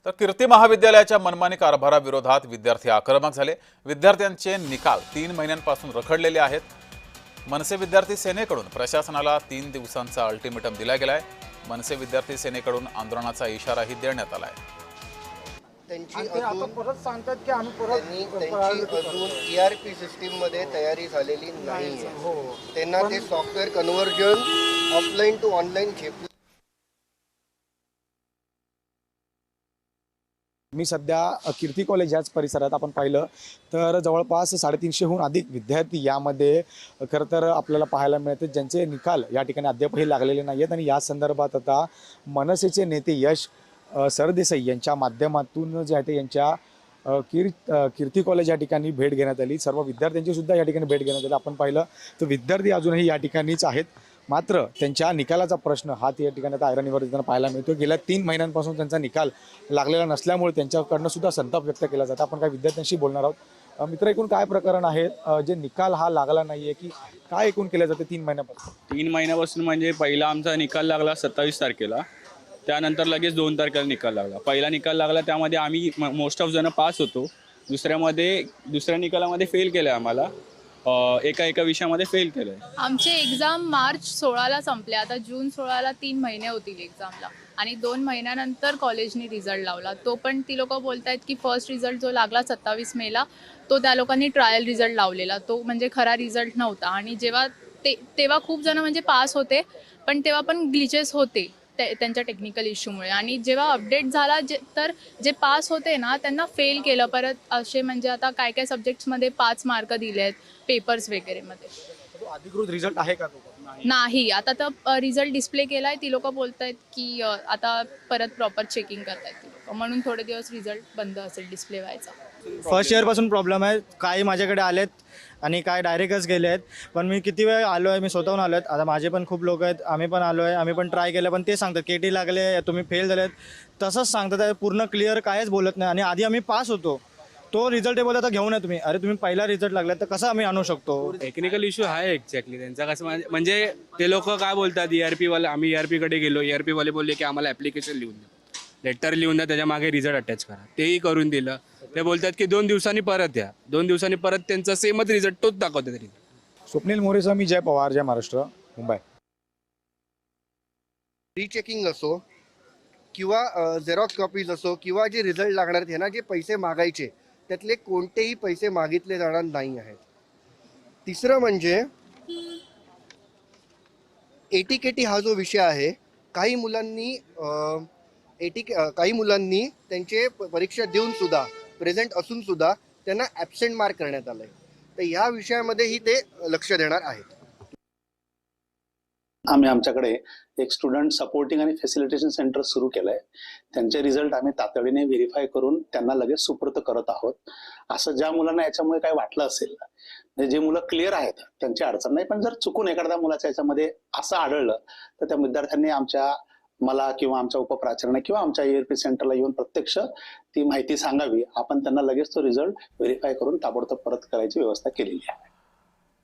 तर कीर्ती महाविद्यालयाच्या मनमानी कारभाराविरोधात विद्यार्थी आक्रमक झाले। विद्यार्थ्यांचे निकाल 3 महिन्यांपासून रखडलेले आहेत। मनसे विद्यार्थी सेनेकडून प्रशासनाला 3 दिवसांचा अल्टिमेटम दिला गेलाय। मनसे विद्यार्थी सेनेकडून आंदोलनाचा इशाराही देण्यात आलाय। त्यांची अजून ERP सिस्टीम मध्ये तयारी झालेली नाहीये। त्यांना ते software conversion offline to online झेपलं। मी सध्या कीर्ती कॉलेज याच परिसरात आपण पाहिलं तर जवळपास 350हून अधिक विद्यार्थी यामध्ये खरं तर आपल्याला पाहायला मिळते, ज्यांचे निकाल या ठिकाणी अद्यापही लागलेले नाही आहेत। आणि या संदर्भात आता मनसेचे नेते यश सरदेसाई यांच्या माध्यमातून जे आहे ते यांच्या कीर्ती कॉलेज या ठिकाणी भेट घेण्यात आली। सर्व विद्यार्थ्यांची सुद्धा या ठिकाणी भेट घेण्यात आली। आपण पाहिलं तर विद्यार्थी अजूनही या ठिकाणीच आहेत, मात्र त्यांच्या निकालाचा प्रश्न हा या ठिकाणी आता ऐरणीवर येताना पाहायला मिळतो। गेल्या 3 महिन्यांपासून त्यांचा निकाल लागलेला नसल्यामुळे त्यांच्याकडनं सुद्धा संताप व्यक्त केला जातो। आपण काही विद्यार्थ्यांशी बोलणार आहोत। मित्र, एकूण काय प्रकरण आहे जे निकाल हा लागला नाहीये की काय एकूण केलं जाते 3 महिन्यापासून? 3 महिन्यापासून म्हणजे पहिला आमचा निकाल लागला 27 तारखेला, त्यानंतर लगेच 2 तारखेला निकाल लागला। पहिला निकाल लागला त्यामध्ये आम्ही मोस्ट ऑफ जण पास होतो, दुसऱ्या निकालामध्ये फेल केलं आम्हाला, एका विषयामध्ये फेल केलं आहे। आमचे एक्झाम मार्च 16ला संपले, आता जून 16ला 3 महिने होतील एक्झामला आणि 2 महिन्यानंतर कॉलेजनी रिझल्ट लावला। तो पण ती लोक बोलत आहेत की फर्स्ट रिझल्ट जो लागला 27 मेला तो त्या लोकांनी ट्रायल रिझल्ट लावलेला, तो म्हणजे खरा रिझल्ट नव्हता। आणि तेव्हा खूप जण म्हणजे पास होते, पण तेव्हा पण ग्लिचेस होते त्यांच्या टेक्निकल इश्यूमुळे। आणि जेव्हा अपडेट झाला तर जे पास होते ना त्यांना फेल केलं परत, असे म्हणजे आता काय सब्जेक्ट्समध्ये 5 मार्क दिले आहेत पेपर्स वगैरेमध्ये। अधिकृत रिझल्ट आहे का तो? नाही, आता तर रिझल्ट डिस्प्ले केलाय, ती लोक बोलतायत की आता परत प्रॉपर चेकिंग करतायत ती लोक, म्हणून थोडे दिवस रिझल्ट बंद असेल डिस्प्ले व्हायचा। फर्स्ट इयरपासून प्रॉब्लेम आहे, काही माझ्याकडे आलेत आणि काय डायरेक्टच गेले आहेत। पण मी किती वेळ आलो आहे, मी स्वतःहून आलो आहेत। आता माझे पण खूप लोक आहेत, आम्ही पण आलो आहे, आम्ही पण ट्राय केलं, पण ते सांगतात KT लागले, तुम्ही फेल झालेत, तसंच सांगतात। पूर्ण क्लिअर कायच बोलत नाही। आणि आधी आम्ही पास होतो, तो रिझल्ट बोलत आता घेऊन या तुम्ही, अरे तुम्ही पहिला रिझल्ट लागला तर कसं आम्ही आणू शकतो? टेक्निकल इश्यू आहे एक्झॅक्टली त्यांचा। कसं म्हणजे ते लोक काय बोलतात, ERP वाले, आम्ही ERP कडे गेलो, ERP वाले बोलले की आम्हाला ॲप्लिकेशन लिहून द्या, लेटर लिहून द्या, त्याच्या मागे रिझल्ट अटॅच करा, तेही करून दिलं। ते बोलतात की 2 दिवसांनी परत या, 2 दिवसांनी परत त्यांचा सेमच रिझल्ट तोच दाखवते तरी। स्वप्नील मोरेसह मी जय पवार, जय महाराष्ट्र, मुंबई। रीचेकिंग असो किंवा झेरॉक्स कॉपीज असो किंवा जे रिझल्ट लागणार आहेत, ह्यांना जे पैसे मागायचे त्यातले कोणतेही पैसे मागितले जाणार नाही आहेत। तिसरं म्हणजे ATKT हा जो विषय आहे, काही मुलांनी त्यांचे परीक्षा देऊन सुद्धा, प्रेझेंट असून सुद्धा त्यांना ॲब्सेंट मार्क करण्यात आलंय। तर ह्या विषयामध्येही ते लक्ष देणार आहेत। आम्ही आमच्याकडे एक स्टुडंट सपोर्टिंग आणि फॅसिलिटेशन सेंटर सुरू केलंय। त्यांचे रिझल्ट आम्ही तातडीने व्हेरीफाय करून त्यांना लगेच सुपूर्द करत आहोत। असं ज्या मुलांना याच्यामुळे काही वाटलं असेल, म्हणजे जे मुलं क्लिअर आहेत त्यांची अडचण नाही, पण जर चुकून एखाद्या मुलाच्या याच्यामध्ये असं आढळलं तर त्या विद्यार्थ्यांनी मला किंवा आमच्या उपप्राचार्यांना किंवा आमच्या ERP सेंटरला येऊन प्रत्यक्ष ती माहिती सांगावी। आपण त्यांना लगेच तो रिझल्ट व्हेरीफाय करून ताबडतोब परत करायची व्यवस्था केलेली आहे।